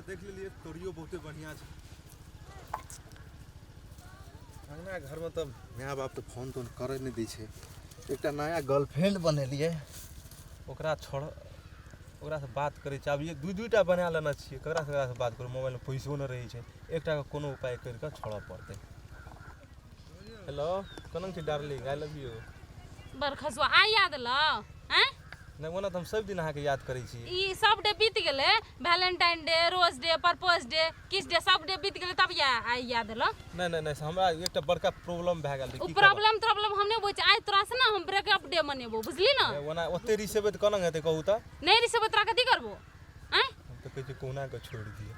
तो देख लिए तोरियो बहुते बढ़िया छै। अंगना घर में तब माय बाप तो फोन तोन करे नहीं दी छे। एक नया गर्लफ्रेंड बनेलिए ओकरा छोड़ ओकरा से बात करे छ। अब ये दुईटा बना लेना चाहिए। ककरा से बात करू मोबाइल में पैसो न रही छे। एकटा के कोनो उपाय करके छोड़ पड़ते। हेलो कनन छी डार्लिंग आई लव यू। बरखसवा आ याद ल हैं नहीं ओना तो हम सब दिन अहाँ के याद करै छी। ई सब डे बीत गेले। Valentine day, rose day, propose day, kiss day सब डे बीत गेले तब आई याद ल। नहीं नहीं नहीं हमरा एकटा बड़का प्रॉब्लम भए गेल। ओ प्रॉब्लम हम नहीं बुझ। आज तोरा से ना हम ब्रेकअप डे मनेबो बुझली ना। ओना ओते रिसेबे त कनन हेते कहू त। नहीं रिसेबे तोरा कथि करबो हैं। हम तो कहै छी कोना के छोड़ दिए।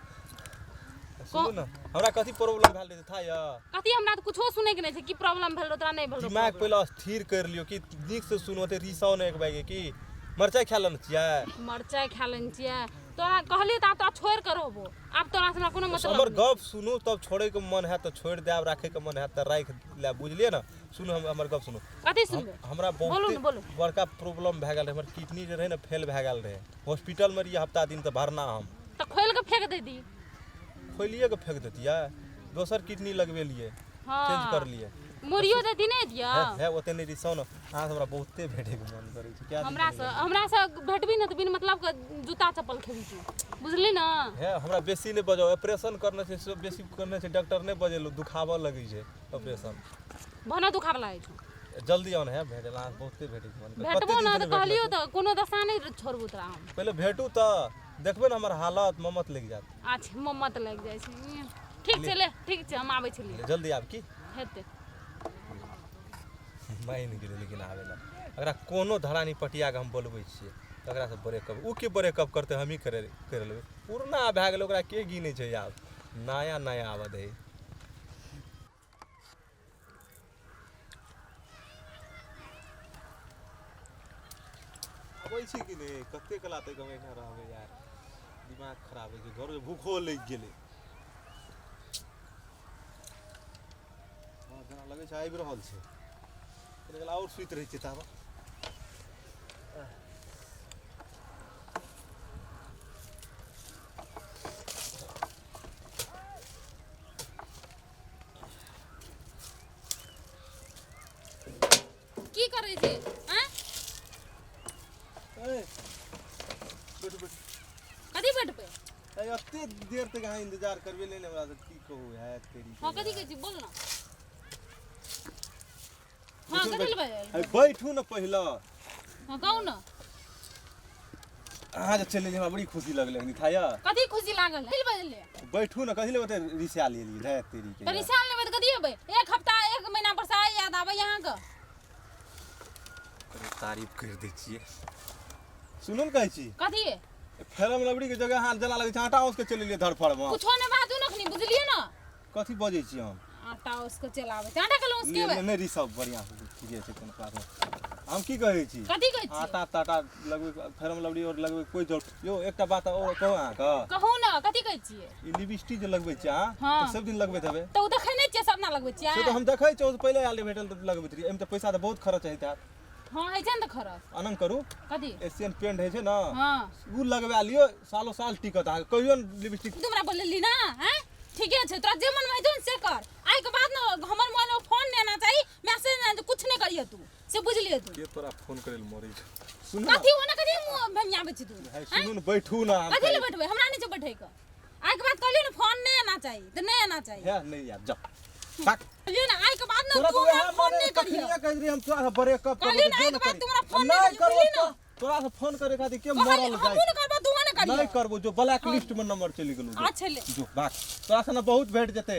सुनो ना हमरा कथि प्रॉब्लम भेल रहे था या कथि हमरा त कुछो सुने के नहीं छै। की प्रॉब्लम भेल तोरा नहीं भेल। दिमाग पहले स्थिर कर लियो कि नीक से सुनो ते रिसाव ने एक बागे की मरचाई खा लन छियै। मरचाई खा लन छियै तोरा कहली त तो छोड़ कर होबो। अब तोरा से कोनो मतलब हमर गप सुनो तब छोड़े के मन है तो छोड़ देब। राखे के मन है तो राख ले बुझलिए ना। सुनो हमर गप सुनो। कथि सुनबे हमरा बहुत बड़का प्रॉब्लम भए गेल। हमर किडनी जे रहे ना फेल भए गेल रहे। हॉस्पिटल में रहिए हफ्ता दिन त भरना हम त खोल के फेंक दे दी। खोलिए के फेंक देतिए। दोसर किडनी लगवे लिए चेंज कर लिए। मुरियो देती नहीं दिया है ओते नहीं रिसौ न। हां हमरा बहुते भेटे के मन करे छै। क्या हमरा से भेटबी न त बिन मतलब के जूता चप्पल खेबी तू बुझली ना। है हमरा बेसी नहीं बजाओ। ऑपरेशन करने से सब बेसी करने से डॉक्टर नहीं बजेलो दुखावा लगी छै। ऑपरेशन भना दुखाव लागे छ। जल्दी आन है भेटला बहुते भेटे के मन करे। भेटबो ना त कहलियो त कोनो दशा नहीं छोड़बू तोरा हम। पहले भेटू त देखबे न हमर हालत ममत लग जात। अच्छा ममत लग जाय छै। ठीक छै ले ठीक छै हम आबै छलिए जल्दी आब की हेते। माइन गेले लेकिन आवेला अगर कोनो धरानी पटिया के हम बोलबै छियै तकरा से ब्रेकअप उ के ब्रेकअप करते हम ही कर लेबै। पुरना भए गेल ओकरा के गिनै छै आब नया नया आवा दे। अबै छी कि नहीं कते कला तक हम एना रहबै यार। दिमाग खराब है घर में भूखो लग गेले। हां जना लगे छै आबि रहल छै। और सुत रही तब की करे छै हैं। बैठ बैठ कथि बैठ पे एते देर तक अहाँ इंतजार करबे ले हमरा त की कहू है तेरी। हां कथि कहै छी बोल ना। हां कथि लेबै बैठू न पहिला। हां कहू ना। अहाँ जे चले हमरा बड़ी खुशी लगले हनी थाया। कथि खुशी लागल हिल बजले। बैठू न कथि लेबै त रिसा ले ली रे तेरी के। त रिसा लेबै त कथि हेबै। एक हफ्ता एक महीना पर से याद आबै यहां के। तारीफ कर दै छियै। सुनल कहै छी कथि फेरम लबड़ी के जगह हाथ जला लगै छै आटा उसके चले लिए धड़फड़ में। कुछो ने बात नखनी बुझलिए ना। कथि बजै छी हम आटा उसको चलावे छै आटा कलो उसके बे नहीं रिसा बढ़िया ठीके छै कोनो बात हम की कहै छी। कथि कहै छी आटा ताटा लगबै फेरम लबड़ी और लगबै कोई जरूरत यो एकटा बात और कहू अहाँ के। कहू ना कथि कहै छियै। ई लिपस्टिक जे लगबै छी अहाँ हाँ। तो सब दिन लगबैत हेबै। त उ देखै नै छियै सब ना लगबै छियै। से तो हम देखै छी पहले आले भेटल त लगबैत रही। एम त पैसा त बहुत खर्च हेत। हां है छै न त खरस अनंग करू कथि एशियन पेंट है छै ना। हां उ लगवा लियो सालों साल टिकत आ कहियो लिपस्टिक तुमरा बोलली ना हैं। ठीके छै तोरा जे मन में हेतौ से कर। आइ के बाद न हमर मोबाइल में फोन नै आना चाहिए मैसेज नै कुछ नै करियो तू से बुझलिए तू। के तोरा फोन करे ल मरै छै। सुन कथि होना कथि भमिया आबै छी तू। सुनू न बैठू ना कथि ले बैठबै हमरा नै छै बैठै के। आइ के बाद कहलियो न फोन नै आना चाहिए त नै आना चाहिए। है नहीं यार जा भाग कहलियो ना आइ के बाद न तोरा तू तो फोन नै करियो। कखनिया कह रही हम तोरा ब्रेकअप कर कहलियो ना आइ के बाद तुमरा फोन नै करियो। तोरा से फोन करे खातिर के मरल जाय। हमहु नै करबो तू नै करियो। नहीं करबो जो ब्लैक लिस्ट में नंबर चली गेलु। अच्छा ले जो भाग तोरा से ना बहुत भेट जेते।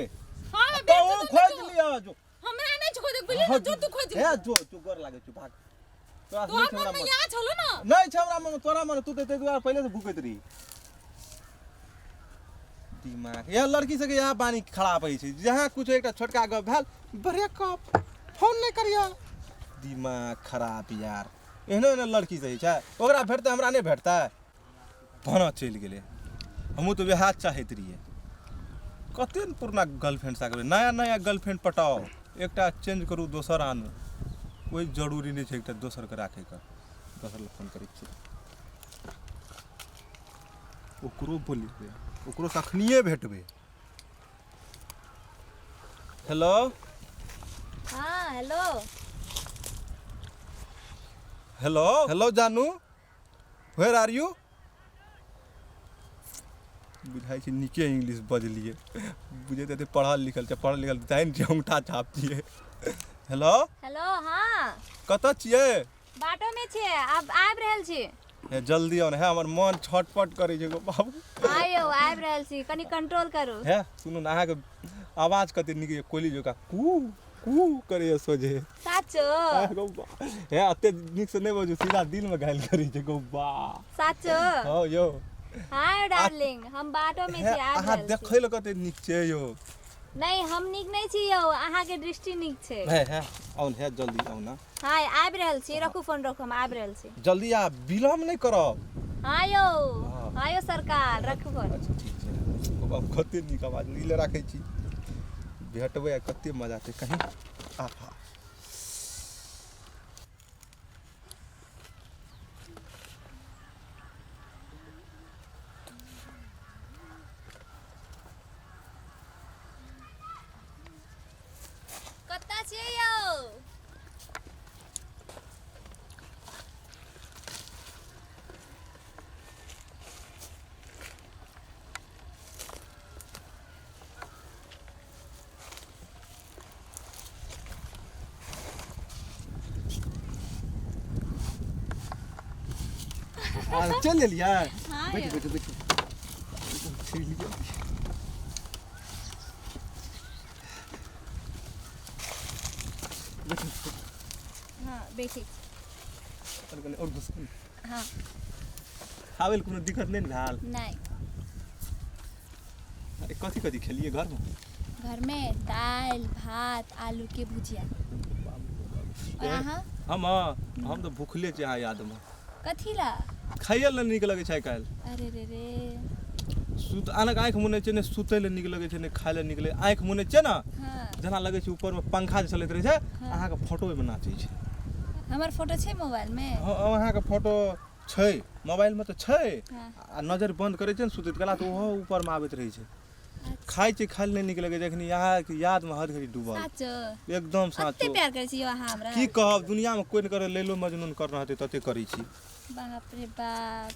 हां तो खोज लिया जो हमरा नै खोज बुझली जो तू खोज है जो गोर लागे छ भाग। तोरा से तोरा मन में यहाँ छलो ना नहीं छ हमरा मन तोरा मन तू ते दुआर पहले से भूकत रही। दिमाग ये लड़की से के यहाँ पानी खराब है छै। जहां कुछ एकटा छोटका गप भेल ब्रेकअप फोन नहीं करिया। दिमाग खराब यार एहनो एहनो लड़की सही छै। ओकरा भेटते हमरा नहीं भेटता भाना चल गेले। हमहू तो वह चाहत रहिए। कते पुराना गर्लफ्रेंड सा नया नया गर्लफ्रेंड पटाओ एकटा चेंज करू दोसर आनू कोई जरूरी नहीं छै एकटा दोसर के राखे के। दोसर फोन करै छी ओकरो बोली ओकरो तखनिए भेटबै। हेलो हाँ हेलो। हेलो हेलो जानू, वेयर आर यू? बुझाइ छै नीके इंग्लिश बजलिए, बुझे ते पढ़ल लिखल छै, पढ़ल लिखल तैन छै अंगूठा छाप छियै। हेलो हेलो हाँ कतऽ छियै? बाटो में छे, अब आबि रहल छी। हे जल्दी आउ ने, हे हमर मन छटपट करै छै गो बाबू। आयो आबि रहल छी, कनी कंट्रोल करू। हे सुनू ने, अहाँके आवाज कते नीक यऽ, कोयली जकाँ कू कू करैए सोझे। साचो हे अते नीक से नहीं बजू, सीधा दिल में घायल करै छै गो बा। साचो हँ यौ। हाँ डार्लिंग, हम बाटो में छी, आबि अहाँ रहल छी। देखै लए कते नीक छै यौ। नहीं हम नीक नहीं छी यौ, अहाँ के दृष्टि नीक छै। हे आउ ने, हे जल्दी आउ ने। हाँ आबि रहल छी, रखू फोन रखू, हम आबि रहल छी। जल्दी आ, विलम्ब नहीं करब। हाँ यौ हाँ यौ सरकार, रखू फोन। अच्छा ठीक छै। गो बाबू कते नीक आवाज नीले राखै छी, भेटबै कते मजा छै कहीं। आहा कत्ता छियै यौ? चल एलियै? हाँ बैठ यौ। बैठ बैठ। हाँ बैठी। और घुस। हाँ आबै कोनो दिक्कत नहीं ने भेल? नहीं। अरे कथी कथी खेलिए घर में? घर में दाल भात आलू के भुजिया। और अहाँ? हम तो भूखले छी अहाँ याद में। कथी ला? खाइए ला नीक लगे छै काल। अरे रे रे। सुत आनक आँख मुनै छै ने, सुतै ले नीक लगे छै ने, खाइ ले नीक लगे। आँख मुनै छै ना, हाँ जेना लगे छै ऊपर में पंखा जे चलैत रहे छै, हाँ। अहाँ के फोटो में नाचै छै। हमर फोटो छै मोबाइल में? अहाँ के फोटो छै मोबाइल में तो छै। हाँ। आ नजर बंद करे छै ने सुतैत कला तो ओहो ऊपर में आबैत रहे छै। खाइ छै, खाइ ले नीक लगे छै, जखनी यहाँ के याद में हद घड़ी डूबल। साचो एकदम कते साचो। प्यार करे छी यो अहाँ हमरा। की कहब, दुनिया में कोई न करे, लैलो मजनून कर रहते तते करै छी। बाप रे बाप।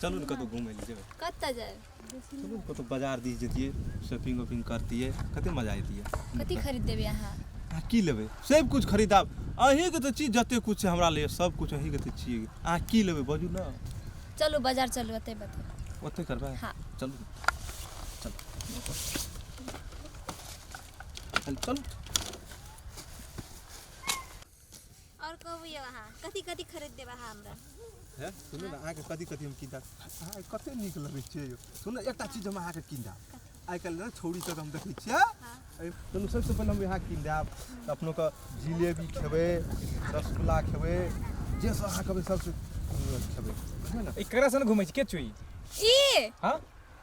चलू ने कतौ घूमै ले जेबै। कत्ता जाए? चलू कतौ बाजार दिस जतिए, शॉपिंग वॉपिंग करतिए, कते मजा अतिए। कथी खरीद देबै अहाँ? अहाँ की लेबै? सब कुछ खरीदाब। अहीं के तो चीज जते कुछ छै हमरा लिए, सब कुछ अहीं के तो छिए। अहाँ की लेबै बाजू ना। चलू बाजार चलू, ओतै बताउ। ओते करबै? हाँ। चलू चलू। और कहू यो अहाँ, कथी कथी खरीद देबै अहाँ हमरा? है सुनू ना, अहाँ के कथी कथी हम कीनब। अहाँ कते नीक लगै छै यौ। सुनू एकटा चीज हम अहाँ के कीनब। आइ काल्हि ना छौड़ी सब हम देखै छियै। चलू सबसे पहले हम यहाँ कीन देब। अपनो के जिलेबी खेबै, रसगुल्ला खेबै, जे सब अहाँ कहबै सबसे खेबै। बुझलियै ना? एकरा संग घुमै छी के छुई? ई हां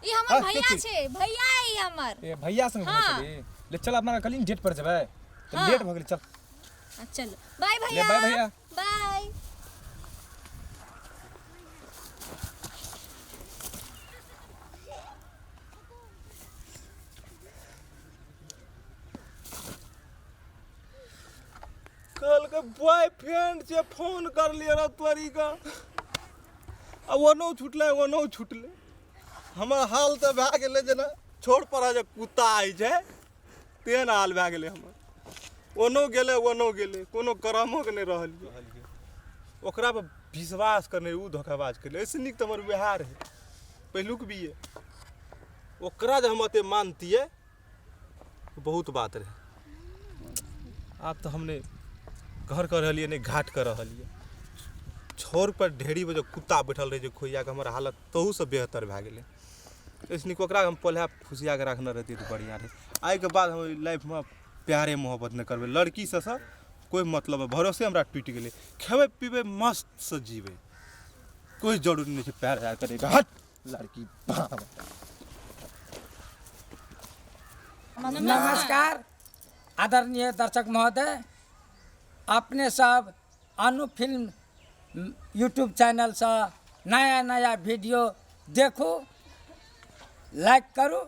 ई हमर हाँ, भैया के छै, भैया ई हमर। ए भैया संग घुमै हाँ। छली। ले चल अपना कलिन डेट पर जेबै। तो हाँ। लेट भ गेल, चल। चलो बाय भैया। बाय भैया। बाय। कल के बॉयफ्रेंड से फोन कर लिया रे तोरी का। अब ओनो छुटले हमर हाल तो भए गेलै जेना छोड़ पर जे कुत्ता आई छै तेन हाल भए गेलै हमर। ओनो गेलै कोनो करमो के नहीं रहलिए। ओकरा पर विश्वास करने उ धोखाबाज केले। ऐसे निक तो हमर व्यवहार है पहिलुक भी है। ओकरा जे हम अते मानतिए बहुत बात रहे। आप तो हमने घर कर रहलिए नहीं घाट कर रहलिए। छोर पर ढेरी बजे कुत्ता बैठल रहे खोइया के, हमर हालत तहू से बेहतर भए गेलै। इसलिए ओकरा हम पहले फुसिया के रखने रहती तो बढ़िया रहे। आई के बाद हम लाइफ में प्यारे मोहब्बत नहीं करबे। लड़की से कोई मतलब है, भरोसे हमरा टूट गेलै। खेबे पीबे मस्त से जीवे, कोई जरूरी नहीं है प्यार व्यार करेगा। हट लड़की। नमस्कार आदरणीय दर्शक महोदय, अपने सब अनु फिल्म यूट्यूब चैनल से नया नया वीडियो देखू, लाइक करू।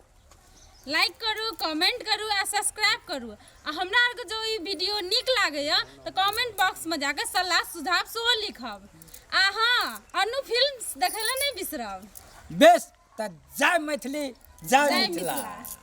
लाइक करू, कमेंट करू आ सब्सक्राइब करू। आ हमरा आरके जो ई वीडियो नीक लागैया तो कमेंट बॉक्स में जाके सलाह सुझाव सेहो लिखब। आ हाँ, अनु फिल्म्स देखै लए नहीं बिसरब। बेस त जय मैथिली, जय जय मिथिला। मिथिला।